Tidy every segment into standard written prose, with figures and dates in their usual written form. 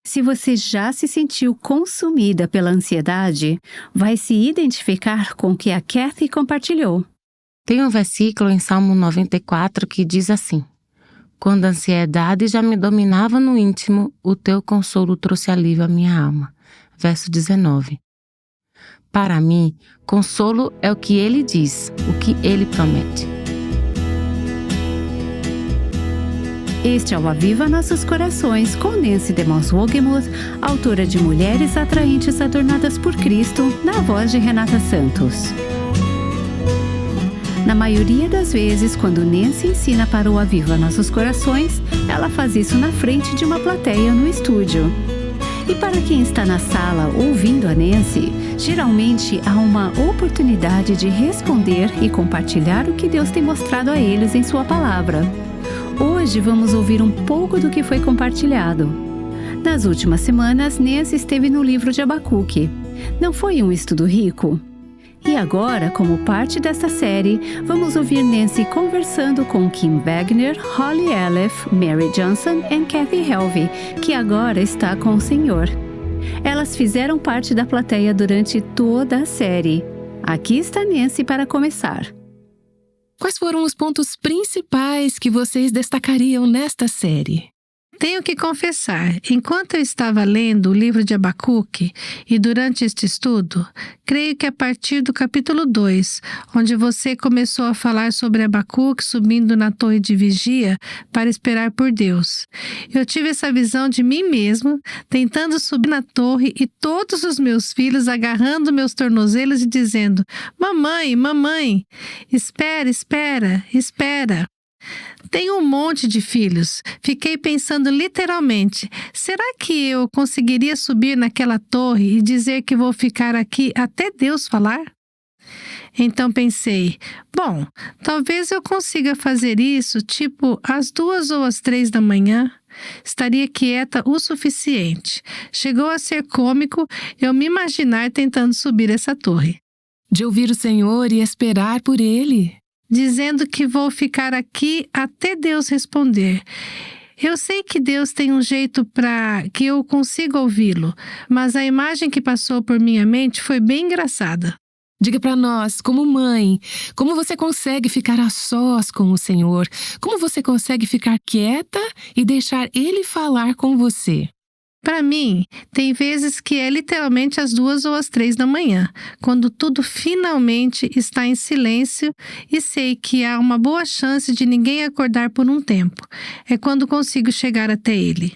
Se você já se sentiu consumida pela ansiedade, vai se identificar com o que a Kathy compartilhou. Tem um versículo em Salmo 94 que diz assim: quando a ansiedade já me dominava no íntimo, o teu consolo trouxe alívio à minha alma. Verso 19. Para mim, consolo é o que ele diz, o que ele promete. Este é o Aviva Nossos Corações, com Nancy DeMoss Wogemuth, autora de Mulheres Atraentes Adornadas por Cristo, na voz de Renata Santos. Na maioria das vezes, quando Nancy ensina para o Aviva Nossos Corações, ela faz isso na frente de uma plateia no estúdio. E para quem está na sala ouvindo a Nancy, geralmente há uma oportunidade de responder e compartilhar o que Deus tem mostrado a eles em sua palavra. Hoje vamos ouvir um pouco do que foi compartilhado. Nas últimas semanas, Nancy esteve no livro de Abacuque. Não foi um estudo rico? E agora, como parte desta série, vamos ouvir Nancy conversando com Kim Wagner, Holly Aleph, Mary Johnson e Kathy Helvey, que agora está com o Senhor. Elas fizeram parte da plateia durante toda a série. Aqui está Nancy para começar. Quais foram os pontos principais que vocês destacariam nesta série? Tenho que confessar, enquanto eu estava lendo o livro de Abacuque e durante este estudo, creio que a partir do capítulo 2, onde você começou a falar sobre Abacuque subindo na torre de vigia para esperar por Deus, eu tive essa visão de mim mesmo, tentando subir na torre e todos os meus filhos agarrando meus tornozelos e dizendo: "Mamãe, mamãe, espera, espera, espera." Tenho um monte de filhos. Fiquei pensando literalmente, será que eu conseguiria subir naquela torre e dizer que vou ficar aqui até Deus falar? Então pensei, bom, talvez eu consiga fazer isso tipo às 2 ou às 3 da manhã. Estaria quieta o suficiente. Chegou a ser cômico eu me imaginar tentando subir essa torre. De ouvir o Senhor e esperar por Ele. Dizendo que vou ficar aqui até Deus responder. Eu sei que Deus tem um jeito para que eu consiga ouvi-lo, mas a imagem que passou por minha mente foi bem engraçada. Diga para nós, como mãe, como você consegue ficar a sós com o Senhor? Como você consegue ficar quieta e deixar Ele falar com você? Para mim, tem vezes que é literalmente às 2 ou às 3 da manhã, quando tudo finalmente está em silêncio e sei que há uma boa chance de ninguém acordar por um tempo. É quando consigo chegar até ele.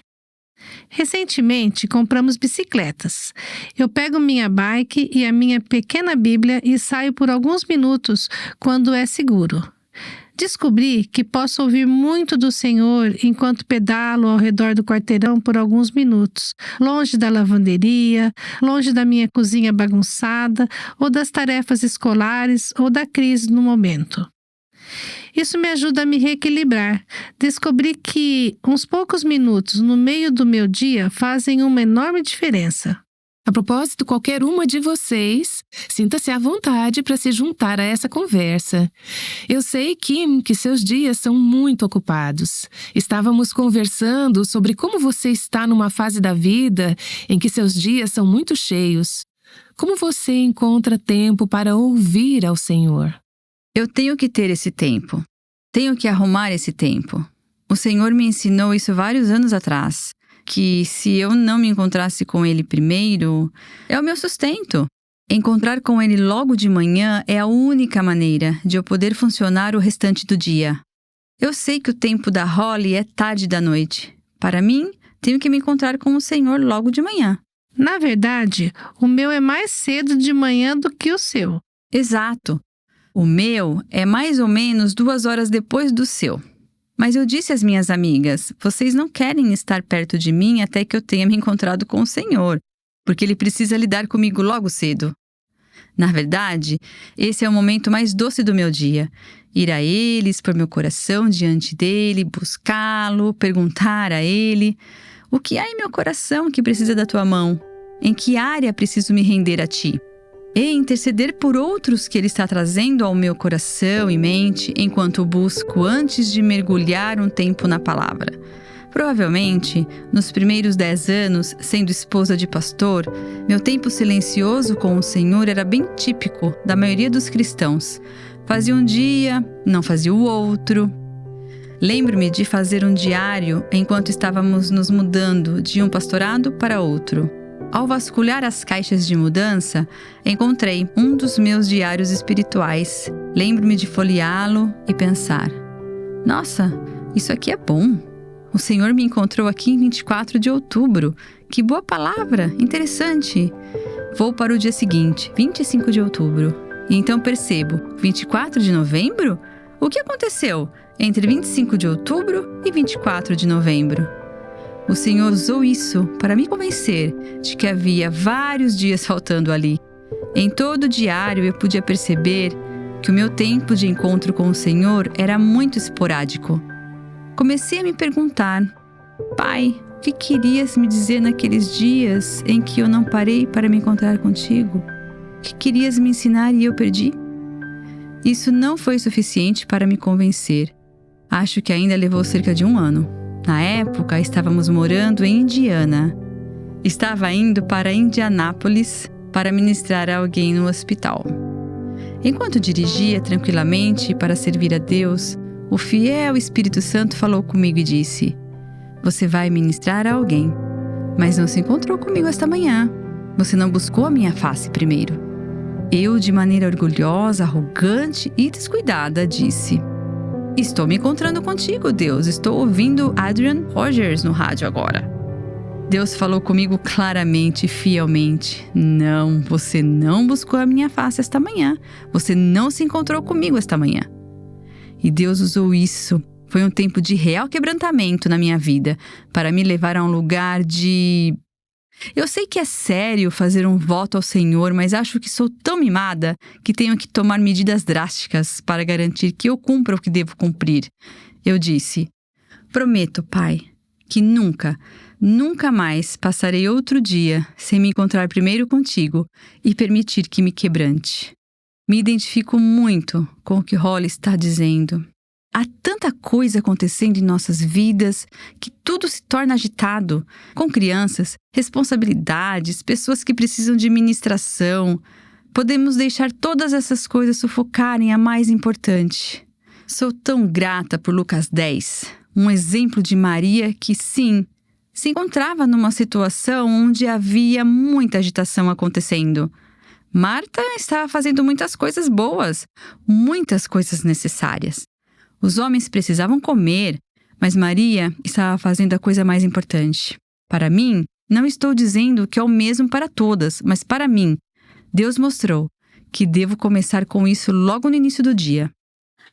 Recentemente, compramos bicicletas. Eu pego minha bike e a minha pequena Bíblia e saio por alguns minutos quando é seguro. Descobri que posso ouvir muito do Senhor enquanto pedalo ao redor do quarteirão por alguns minutos, longe da lavanderia, longe da minha cozinha bagunçada, ou das tarefas escolares, ou da crise no momento. Isso me ajuda a me reequilibrar. Descobri que uns poucos minutos no meio do meu dia fazem uma enorme diferença. A propósito, qualquer uma de vocês, sinta-se à vontade para se juntar a essa conversa. Eu sei, Kim, que seus dias são muito ocupados. Estávamos conversando sobre como você está numa fase da vida em que seus dias são muito cheios. Como você encontra tempo para ouvir ao Senhor? Eu tenho que ter esse tempo. Tenho que arrumar esse tempo. O Senhor me ensinou isso vários anos atrás. Que se eu não me encontrasse com Ele primeiro, é o meu sustento. Encontrar com Ele logo de manhã é a única maneira de eu poder funcionar o restante do dia. Eu sei que o tempo da Holly é tarde da noite. Para mim, tenho que me encontrar com o Senhor logo de manhã. Na verdade, o meu é mais cedo de manhã do que o seu. Exato. O meu é mais ou menos 2 horas depois do seu. Mas eu disse às minhas amigas, vocês não querem estar perto de mim até que eu tenha me encontrado com o Senhor, porque Ele precisa lidar comigo logo cedo. Na verdade, esse é o momento mais doce do meu dia. Ir a Ele, expor meu coração diante dEle, buscá-lo, perguntar a Ele: o que há em meu coração que precisa da Tua mão? Em que área preciso me render a Ti? E interceder por outros que Ele está trazendo ao meu coração e mente enquanto busco antes de mergulhar um tempo na palavra. Provavelmente, nos primeiros 10 anos, sendo esposa de pastor, meu tempo silencioso com o Senhor era bem típico da maioria dos cristãos. Fazia um dia, não fazia o outro. Lembro-me de fazer um diário enquanto estávamos nos mudando de um pastorado para outro. Ao vasculhar as caixas de mudança, encontrei um dos meus diários espirituais. Lembro-me de folheá-lo e pensar: nossa, isso aqui é bom. O Senhor me encontrou aqui em 24 de outubro. Que boa palavra, interessante. Vou para o dia seguinte, 25 de outubro. E então percebo, 24 de novembro? O que aconteceu entre 25 de outubro e 24 de novembro? O Senhor usou isso para me convencer de que havia vários dias faltando ali. Em todo o diário eu podia perceber que o meu tempo de encontro com o Senhor era muito esporádico. Comecei a me perguntar: Pai, o que querias me dizer naqueles dias em que eu não parei para me encontrar contigo? O que querias me ensinar e eu perdi? Isso não foi suficiente para me convencer. Acho que ainda levou cerca de 1 ano. Na época, estávamos morando em Indiana. Estava indo para Indianápolis para ministrar a alguém no hospital. Enquanto dirigia tranquilamente para servir a Deus, o fiel Espírito Santo falou comigo e disse: você vai ministrar a alguém, mas não se encontrou comigo esta manhã. Você não buscou a minha face primeiro. Eu, de maneira orgulhosa, arrogante e descuidada, disse: estou me encontrando contigo, Deus. Estou ouvindo Adrian Rogers no rádio agora. Deus falou comigo claramente e fielmente: não, você não buscou a minha face esta manhã. Você não se encontrou comigo esta manhã. E Deus usou isso. Foi um tempo de real quebrantamento na minha vida para me levar a um lugar de... Eu sei que é sério fazer um voto ao Senhor, mas acho que sou tão mimada que tenho que tomar medidas drásticas para garantir que eu cumpra o que devo cumprir. Eu disse: prometo, Pai, que nunca mais passarei outro dia sem me encontrar primeiro contigo e permitir que me quebrante. Me identifico muito com o que Holly está dizendo. Há tanta coisa acontecendo em nossas vidas que tudo se torna agitado. Com crianças, responsabilidades, pessoas que precisam de ministração. Podemos deixar todas essas coisas sufocarem a mais importante. Sou tão grata por Lucas 10, um exemplo de Maria que, sim, se encontrava numa situação onde havia muita agitação acontecendo. Marta estava fazendo muitas coisas boas, muitas coisas necessárias. Os homens precisavam comer, mas Maria estava fazendo a coisa mais importante. Para mim, não estou dizendo que é o mesmo para todas, mas para mim, Deus mostrou que devo começar com isso logo no início do dia.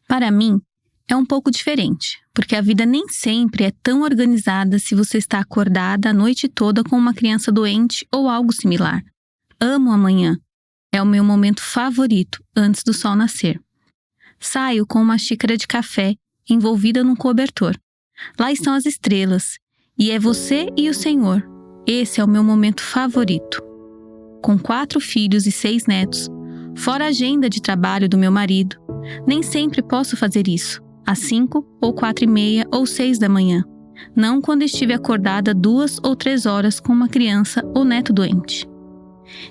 Para mim, é um pouco diferente, porque a vida nem sempre é tão organizada se você está acordada a noite toda com uma criança doente ou algo similar. Amo a manhã. É o meu momento favorito antes do sol nascer. Saio com uma xícara de café envolvida num cobertor. Lá estão as estrelas, e é você e o Senhor. Esse é o meu momento favorito. Com 4 filhos e 6 netos, fora a agenda de trabalho do meu marido, nem sempre posso fazer isso, às 5 ou 4:30 ou 6 da manhã. Não quando estive acordada 2 ou 3 horas com uma criança ou neto doente.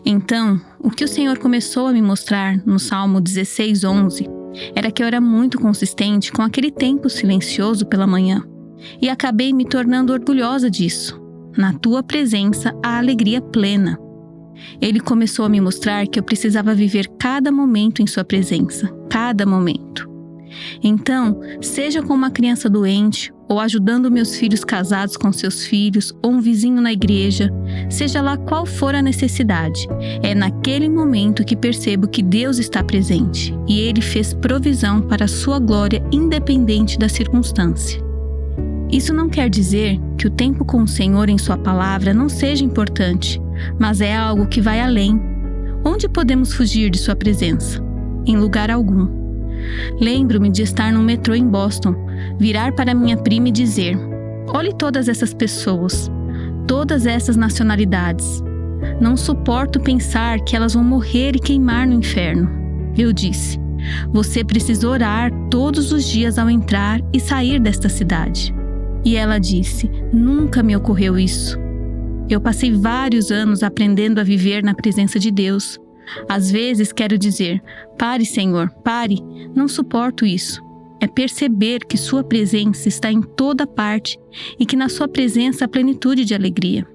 Então, o que o Senhor começou a me mostrar no Salmo 16:11 era que eu era muito consistente com aquele tempo silencioso pela manhã. E acabei me tornando orgulhosa disso. Na tua presença, a alegria plena. Ele começou a me mostrar que eu precisava viver cada momento em sua presença. Cada momento. Então, seja com uma criança doente, ou ajudando meus filhos casados com seus filhos, ou um vizinho na igreja, seja lá qual for a necessidade, é naquele momento que percebo que Deus está presente e Ele fez provisão para a sua glória independente da circunstância. Isso não quer dizer que o tempo com o Senhor em sua palavra não seja importante, mas é algo que vai além. Onde podemos fugir de sua presença? Em lugar algum. Lembro-me de estar no metrô em Boston, virar para minha prima e dizer: olhe todas essas pessoas, todas essas nacionalidades. Não suporto pensar que elas vão morrer e queimar no inferno. Eu disse: você precisa orar todos os dias ao entrar e sair desta cidade. E ela disse: nunca me ocorreu isso. Eu passei vários anos aprendendo a viver na presença de Deus. Às vezes quero dizer: pare, Senhor, pare, não suporto isso. É perceber que sua presença está em toda parte e que na sua presença há plenitude de alegria.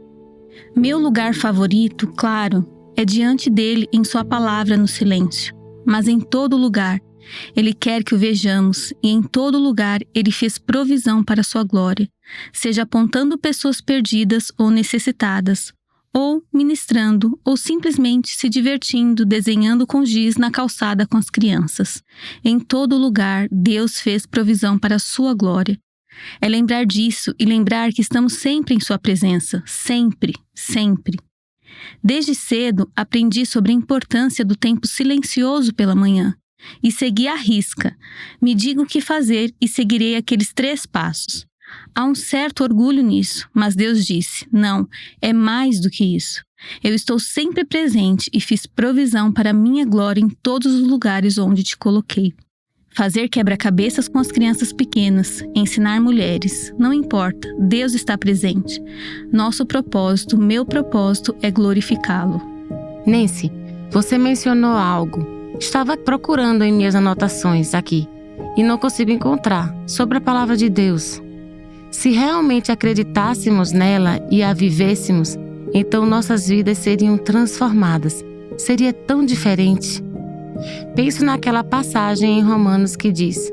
Meu lugar favorito, claro, é diante dele em sua palavra no silêncio. Mas em todo lugar, ele quer que o vejamos e em todo lugar ele fez provisão para sua glória, seja apontando pessoas perdidas ou necessitadas, ou ministrando, ou simplesmente se divertindo, desenhando com giz na calçada com as crianças. Em todo lugar, Deus fez provisão para a sua glória. É lembrar disso e lembrar que estamos sempre em sua presença, sempre, sempre. Desde cedo, aprendi sobre a importância do tempo silencioso pela manhã e segui à risca. Me digo o que fazer e seguirei aqueles 3 passos. Há um certo orgulho nisso, mas Deus disse: não, é mais do que isso. Eu estou sempre presente e fiz provisão para a minha glória em todos os lugares onde te coloquei. Fazer quebra-cabeças com as crianças pequenas, ensinar mulheres, não importa, Deus está presente. Nosso propósito, meu propósito é glorificá-lo. Nancy, você mencionou algo. Estava procurando em minhas anotações aqui e não consigo encontrar sobre a palavra de Deus. Se realmente acreditássemos nela e a vivêssemos, então nossas vidas seriam transformadas. Seria tão diferente. Penso naquela passagem em Romanos que diz: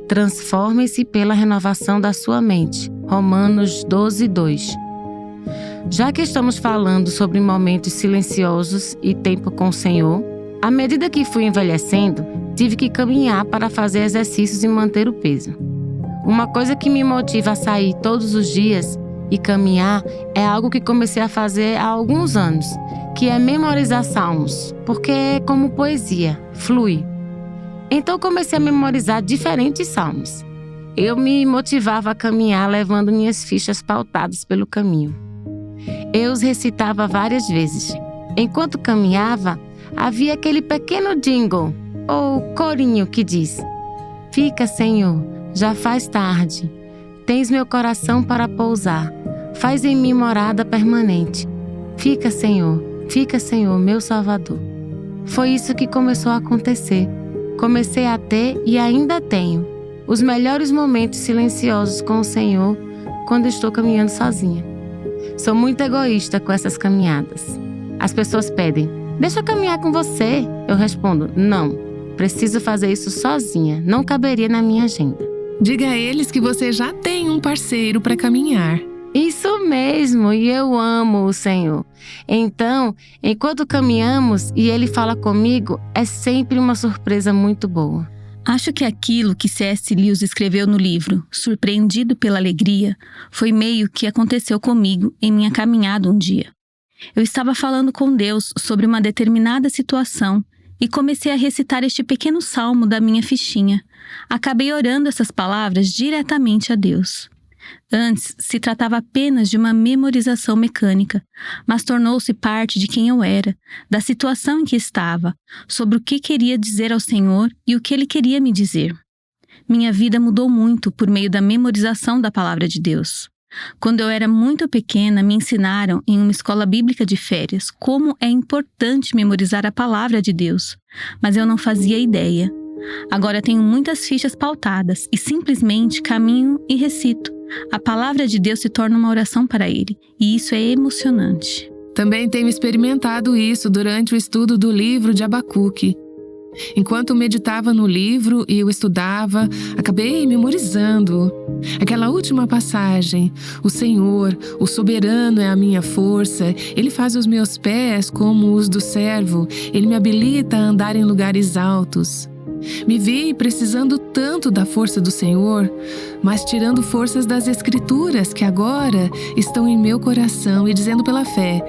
transformem-se pela renovação da sua mente. Romanos 12:2. Já que estamos falando sobre momentos silenciosos e tempo com o Senhor, à medida que fui envelhecendo, tive que caminhar para fazer exercícios e manter o peso. Uma coisa que me motiva a sair todos os dias e caminhar é algo que comecei a fazer há alguns anos, que é memorizar salmos, porque é como poesia, flui. Então comecei a memorizar diferentes salmos. Eu me motivava a caminhar levando minhas fichas pautadas pelo caminho. Eu os recitava várias vezes. Enquanto caminhava, havia aquele pequeno jingle, ou corinho que diz: fica, Senhor, já faz tarde. Tens meu coração para pousar. Faz em mim morada permanente. Fica, Senhor, meu Salvador. Foi isso que começou a acontecer. Comecei a ter e ainda tenho os melhores momentos silenciosos com o Senhor quando estou caminhando sozinha. Sou muito egoísta com essas caminhadas. As pessoas pedem: deixa eu caminhar com você. Eu respondo: não, preciso fazer isso sozinha. Não caberia na minha agenda. Diga a eles que você já tem um parceiro para caminhar. Isso mesmo, e eu amo o Senhor. Então, enquanto caminhamos e Ele fala comigo, é sempre uma surpresa muito boa. Acho que aquilo que C.S. Lewis escreveu no livro, Surpreendido pela Alegria, foi meio que aconteceu comigo em minha caminhada um dia. Eu estava falando com Deus sobre uma determinada situação e comecei a recitar este pequeno salmo da minha fichinha. Acabei orando essas palavras diretamente a Deus. Antes, se tratava apenas de uma memorização mecânica, mas tornou-se parte de quem eu era, da situação em que estava, sobre o que queria dizer ao Senhor e o que Ele queria me dizer. Minha vida mudou muito por meio da memorização da palavra de Deus. Quando eu era muito pequena, me ensinaram em uma escola bíblica de férias como é importante memorizar a palavra de Deus, mas eu não fazia ideia. Agora tenho muitas fichas pautadas e simplesmente caminho e recito. A palavra de Deus se torna uma oração para Ele, e isso é emocionante. Também tenho experimentado isso durante o estudo do livro de Abacuque. Enquanto meditava no livro e o estudava, acabei memorizando aquela última passagem: o Senhor, o soberano é a minha força, Ele faz os meus pés como os do servo, Ele me habilita a andar em lugares altos. Me vi precisando tanto da força do Senhor, mas tirando forças das Escrituras que agora estão em meu coração e dizendo pela fé: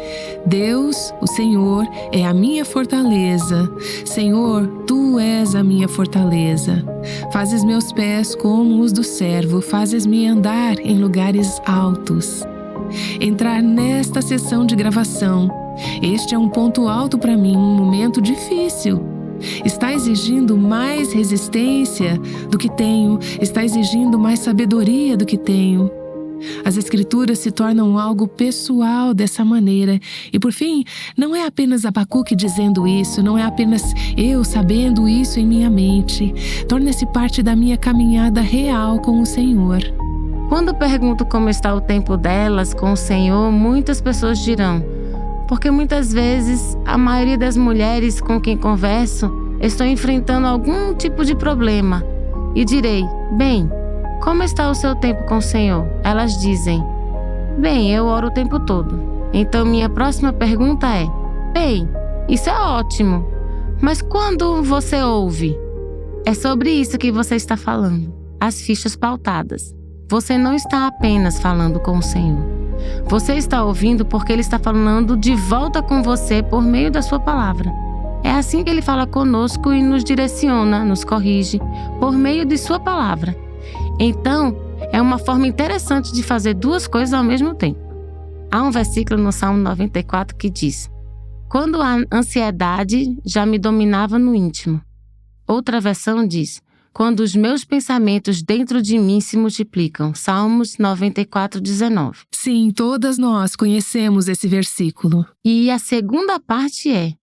Deus, o Senhor, é a minha fortaleza. Senhor, Tu és a minha fortaleza. Fazes meus pés como os do servo, fazes-me andar em lugares altos. Entrar nesta sessão de gravação, este é um ponto alto para mim, um momento difícil. Está exigindo mais resistência do que tenho, está exigindo mais sabedoria do que tenho. As Escrituras se tornam algo pessoal dessa maneira. E por fim, não é apenas Abacuque dizendo isso, não é apenas eu sabendo isso em minha mente. Torna-se parte da minha caminhada real com o Senhor. Quando pergunto como está o tempo delas com o Senhor, muitas pessoas dirão, porque muitas vezes a maioria das mulheres com quem converso estão enfrentando algum tipo de problema. E direi, bem, como está o seu tempo com o Senhor? Elas dizem, bem, eu oro o tempo todo. Então minha próxima pergunta é, bem, isso é ótimo, mas quando você ouve? É sobre isso que você está falando, as fichas pautadas. Você não está apenas falando com o Senhor. Você está ouvindo porque Ele está falando de volta com você por meio da sua palavra. É assim que Ele fala conosco e nos direciona, nos corrige, por meio de sua palavra. Então, é uma forma interessante de fazer duas coisas ao mesmo tempo. Há um versículo no Salmo 94 que diz, quando a ansiedade já me dominava no íntimo. Outra versão diz, quando os meus pensamentos dentro de mim se multiplicam. Salmos 94, 19. Sim, todas nós conhecemos esse versículo. E a segunda parte é,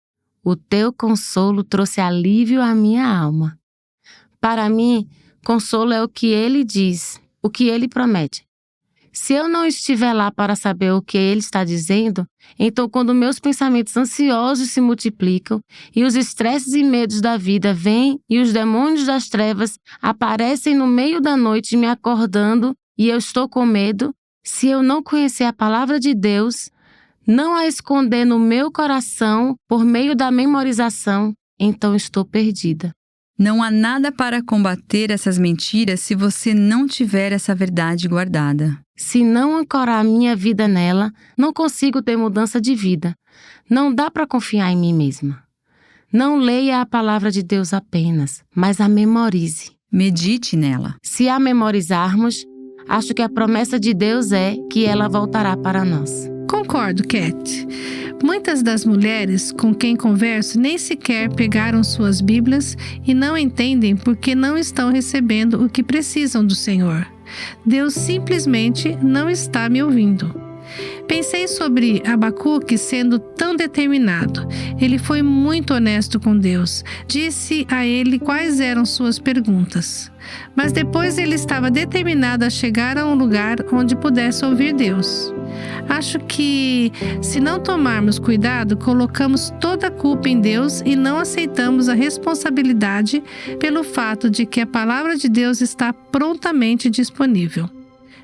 o teu consolo trouxe alívio à minha alma. Para mim, consolo é o que Ele diz, o que Ele promete. Se eu não estiver lá para saber o que Ele está dizendo, então quando meus pensamentos ansiosos se multiplicam e os estresses e medos da vida vêm e os demônios das trevas aparecem no meio da noite me acordando e eu estou com medo, se eu não conhecer a palavra de Deus, não a esconder no meu coração por meio da memorização, então estou perdida. Não há nada para combater essas mentiras se você não tiver essa verdade guardada. Se não ancorar a minha vida nela, não consigo ter mudança de vida. Não dá para confiar em mim mesma. Não leia a palavra de Deus apenas, mas a memorize. Medite nela. Se a memorizarmos, acho que a promessa de Deus é que ela voltará para nós. Concordo, Cat. Muitas das mulheres com quem converso nem sequer pegaram suas Bíblias e não entendem porque não estão recebendo o que precisam do Senhor. Deus simplesmente não está me ouvindo. Pensei sobre Abacuque sendo tão determinado. Ele foi muito honesto com Deus. Disse a ele quais eram suas perguntas. Mas depois ele estava determinado a chegar a um lugar onde pudesse ouvir Deus. Acho que, se não tomarmos cuidado, colocamos toda a culpa em Deus e não aceitamos a responsabilidade pelo fato de que a palavra de Deus está prontamente disponível.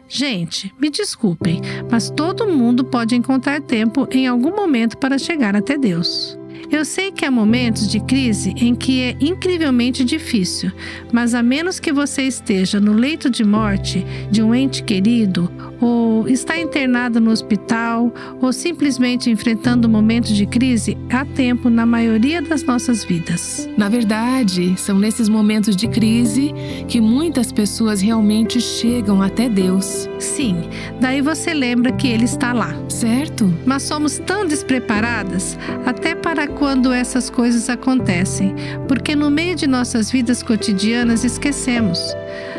Gente, me desculpem, mas todo mundo pode encontrar tempo em algum momento para chegar até Deus. Eu sei que há momentos de crise em que é incrivelmente difícil, mas a menos que você esteja no leito de morte de um ente querido, ou está internado no hospital, ou simplesmente enfrentando um momento de crise, há tempo na maioria das nossas vidas. Na verdade, são nesses momentos de crise que muitas pessoas realmente chegam até Deus. Sim, daí você lembra que Ele está lá. Certo? Mas somos tão despreparadas até para quando essas coisas acontecem, porque no meio de nossas vidas cotidianas esquecemos.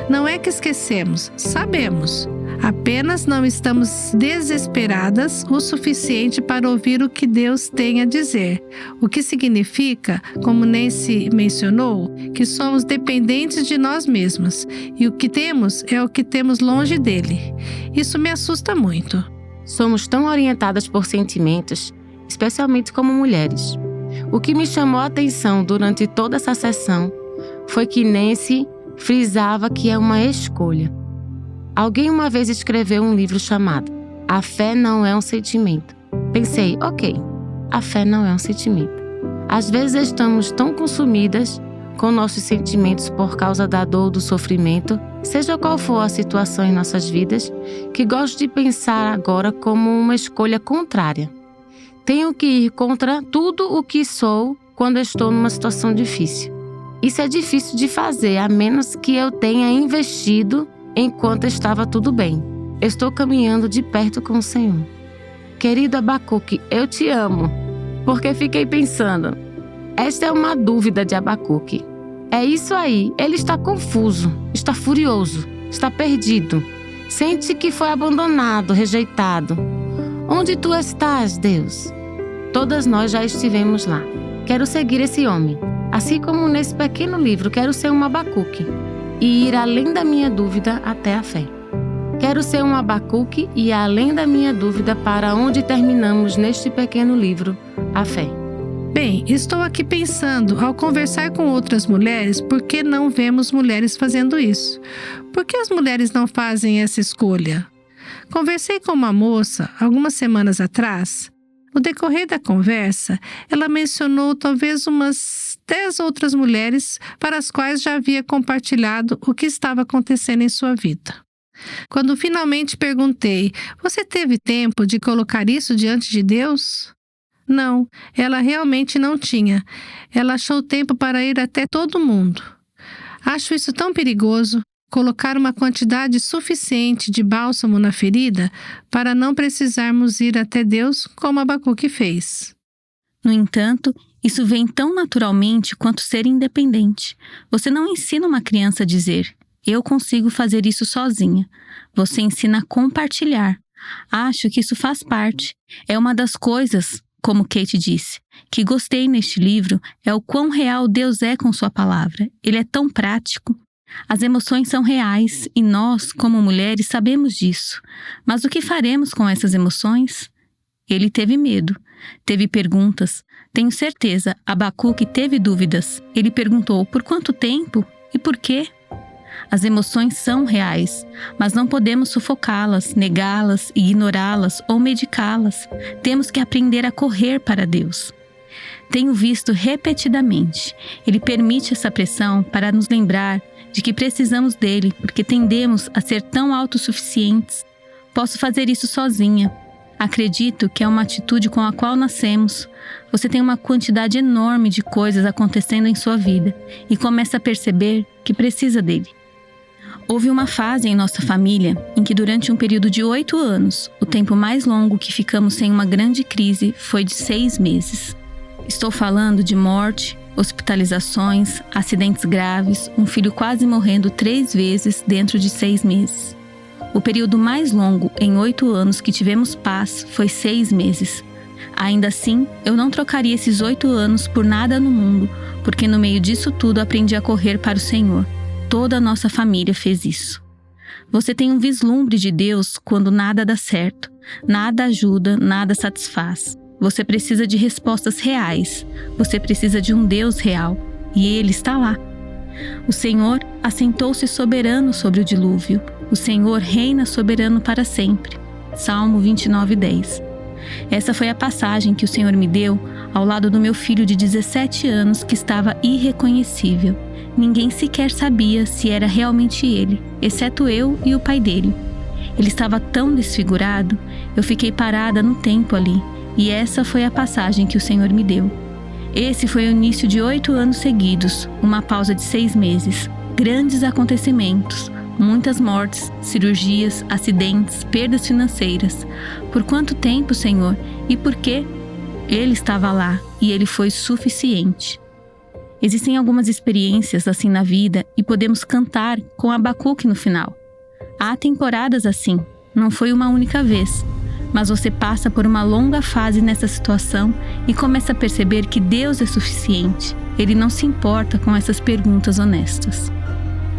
Não é que esquecemos, sabemos. Apenas não estamos desesperadas o suficiente para ouvir o que Deus tem a dizer. O que significa, como Nancy mencionou, que somos dependentes de nós mesmas e o que temos é o que temos longe dele. Isso me assusta muito. Somos tão orientadas por sentimentos, especialmente como mulheres. O que me chamou a atenção durante toda essa sessão foi que Nancy frisava que é uma escolha. Alguém uma vez escreveu um livro chamado A Fé Não É um Sentimento. Pensei, ok, a fé não é um sentimento. Às vezes estamos tão consumidas com nossos sentimentos por causa da dor ou do sofrimento, seja qual for a situação em nossas vidas, que gosto de pensar agora como uma escolha contrária. Tenho que ir contra tudo o que sou quando estou numa situação difícil. Isso é difícil de fazer, a menos que eu tenha investido enquanto estava tudo bem. Estou caminhando de perto com o Senhor. Querido Abacuque, eu te amo, porque fiquei pensando, esta é uma dúvida de Abacuque. É isso aí, ele está confuso, está furioso, está perdido. Sente que foi abandonado, rejeitado. Onde tu estás, Deus? Todas nós já estivemos lá. Quero seguir esse homem. Assim como nesse pequeno livro, quero ser um Abacuque e ir além da minha dúvida até a fé. Quero ser um Abacuque e ir além da minha dúvida para onde terminamos neste pequeno livro, a fé. Bem, estou aqui pensando, ao conversar com outras mulheres, por que não vemos mulheres fazendo isso? Por que as mulheres não fazem essa escolha? Conversei com uma moça algumas semanas atrás. No decorrer da conversa, ela mencionou talvez umas 10 outras mulheres para as quais já havia compartilhado o que estava acontecendo em sua vida. Quando finalmente perguntei, você teve tempo de colocar isso diante de Deus? Não, ela realmente não tinha. Ela achou tempo para ir até todo mundo. Acho isso tão perigoso, colocar uma quantidade suficiente de bálsamo na ferida para não precisarmos ir até Deus como Abacuque fez. No entanto, isso vem tão naturalmente quanto ser independente. Você não ensina uma criança a dizer, eu consigo fazer isso sozinha. Você ensina a compartilhar. Acho que isso faz parte. É uma das coisas, como Kate disse, que gostei neste livro é o quão real Deus é com sua palavra. Ele é tão prático. As emoções são reais e nós, como mulheres, sabemos disso. Mas o que faremos com essas emoções? Ele teve medo, teve perguntas. Tenho certeza, Abacuque teve dúvidas. Ele perguntou por quanto tempo e por quê? As emoções são reais, mas não podemos sufocá-las, negá-las, ignorá-las ou medicá-las. Temos que aprender a correr para Deus. Tenho visto repetidamente. Ele permite essa pressão para nos lembrar de que precisamos dele, porque tendemos a ser tão autossuficientes. Posso fazer isso sozinha. Acredito que é uma atitude com a qual nascemos. Você tem uma quantidade enorme de coisas acontecendo em sua vida e começa a perceber que precisa dele. Houve uma fase em nossa família em que durante um período de 8 anos, o tempo mais longo que ficamos sem uma grande crise foi de 6 meses. Estou falando de morte, hospitalizações, acidentes graves, um filho quase morrendo 3 vezes dentro de 6 meses. O período mais longo em 8 anos que tivemos paz foi 6 meses. Ainda assim, eu não trocaria esses 8 anos por nada no mundo, porque no meio disso tudo aprendi a correr para o Senhor. Toda a nossa família fez isso. Você tem um vislumbre de Deus quando nada dá certo, nada ajuda, nada satisfaz. Você precisa de respostas reais. Você precisa de um Deus real. E Ele está lá. O Senhor assentou-se soberano sobre o dilúvio. O Senhor reina soberano para sempre. Salmo 29:10. Essa foi a passagem que o Senhor me deu ao lado do meu filho de 17 anos que estava irreconhecível. Ninguém sequer sabia se era realmente ele, exceto eu e o pai dele. Ele estava tão desfigurado, eu fiquei parada no tempo ali. E essa foi a passagem que o Senhor me deu. Esse foi o início de 8 anos seguidos, uma pausa de 6 meses. Grandes acontecimentos, muitas mortes, cirurgias, acidentes, perdas financeiras. Por quanto tempo, Senhor? E por quê? Ele estava lá e Ele foi suficiente. Existem algumas experiências assim na vida e podemos cantar com Abacuque no final. Há temporadas assim, não foi uma única vez. Mas você passa por uma longa fase nessa situação e começa a perceber que Deus é suficiente. Ele não se importa com essas perguntas honestas.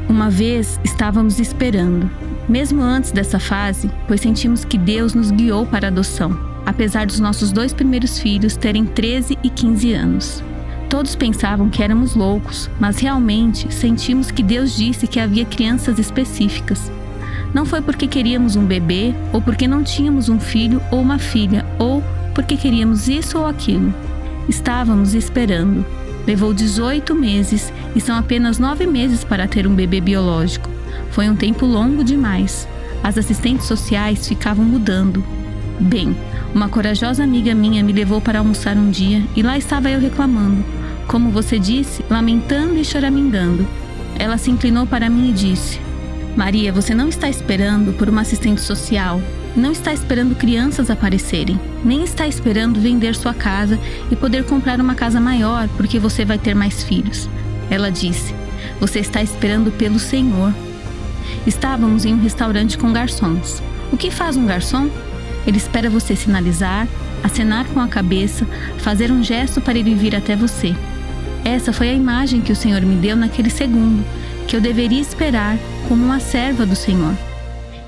Uma vez estávamos esperando, mesmo antes dessa fase, pois sentimos que Deus nos guiou para a adoção, apesar dos nossos 2 primeiros filhos terem 13 e 15 anos. Todos pensavam que éramos loucos, mas realmente sentimos que Deus disse que havia crianças específicas. Não foi porque queríamos um bebê, ou porque não tínhamos um filho ou uma filha, ou porque queríamos isso ou aquilo. Estávamos esperando. Levou 18 meses e são apenas 9 meses para ter um bebê biológico. Foi um tempo longo demais. As assistentes sociais ficavam mudando. Bem, uma corajosa amiga minha me levou para almoçar um dia e lá estava eu reclamando. Como você disse, lamentando e choramingando. Ela se inclinou para mim e disse: Maria, você não está esperando por uma assistente social, não está esperando crianças aparecerem, nem está esperando vender sua casa e poder comprar uma casa maior porque você vai ter mais filhos. Ela disse: você está esperando pelo Senhor. Estávamos em um restaurante com garçons. O que faz um garçom? Ele espera você sinalizar, acenar com a cabeça, fazer um gesto para ele vir até você. Essa foi a imagem que o Senhor me deu naquele segundo, que eu deveria esperar como uma serva do Senhor.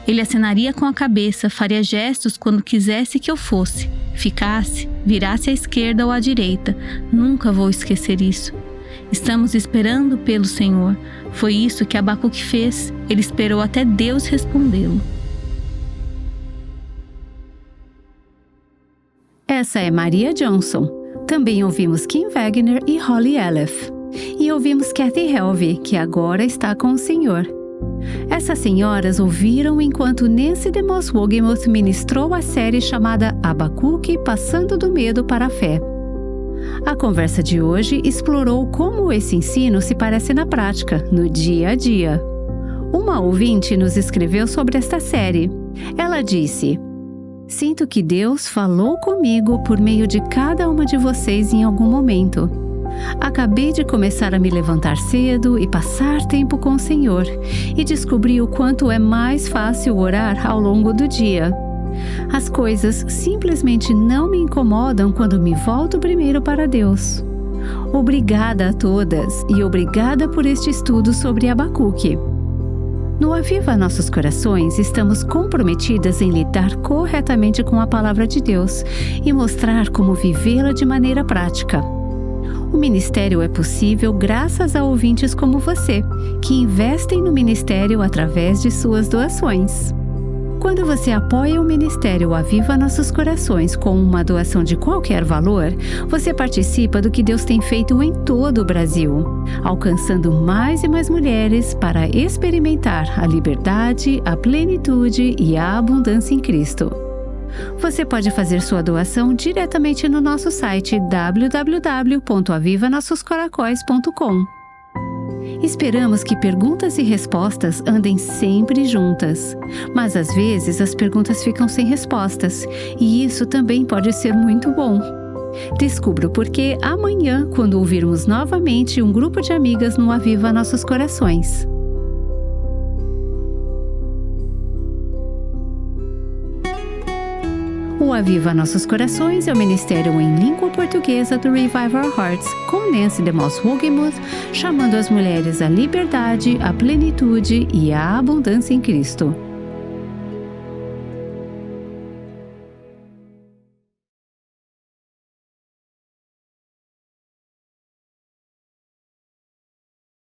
Ele acenaria com a cabeça, faria gestos quando quisesse que eu fosse, ficasse, virasse à esquerda ou à direita. Nunca vou esquecer isso. Estamos esperando pelo Senhor. Foi isso que Abacuque fez. Ele esperou até Deus respondê-lo. Essa é Maria Johnson. Também ouvimos Kim Wagner e Holly Aleph. E ouvimos Kathy Helvey, que agora está com o Senhor. Essas senhoras ouviram enquanto Nancy DeMoss Wogemuth ministrou a série chamada Abacuque Passando do Medo para a Fé. A conversa de hoje explorou como esse ensino se parece na prática, no dia a dia. Uma ouvinte nos escreveu sobre esta série. Ela disse: "Sinto que Deus falou comigo por meio de cada uma de vocês em algum momento. Acabei de começar a me levantar cedo e passar tempo com o Senhor, e descobri o quanto é mais fácil orar ao longo do dia. As coisas simplesmente não me incomodam quando me volto primeiro para Deus. Obrigada a todas e obrigada por este estudo sobre Abacuque. No Aviva Nossos Corações, estamos comprometidas em lidar corretamente com a Palavra de Deus e mostrar como vivê-la de maneira prática. O ministério é possível graças a ouvintes como você, que investem no ministério através de suas doações. Quando você apoia o Ministério Aviva Nossos Corações com uma doação de qualquer valor, você participa do que Deus tem feito em todo o Brasil, alcançando mais e mais mulheres para experimentar a liberdade, a plenitude e a abundância em Cristo. Você pode fazer sua doação diretamente no nosso site www.avivanossoscoracóis.com. Esperamos que perguntas e respostas andem sempre juntas, mas às vezes as perguntas ficam sem respostas, e isso também pode ser muito bom. Descubra o porquê amanhã, quando ouvirmos novamente um grupo de amigas no Aviva Nossos Corações. O Aviva Nossos Corações é o ministério em língua portuguesa do Revive Our Hearts, com Nancy DeMoss Wogemuth, chamando as mulheres à liberdade, à plenitude e à abundância em Cristo.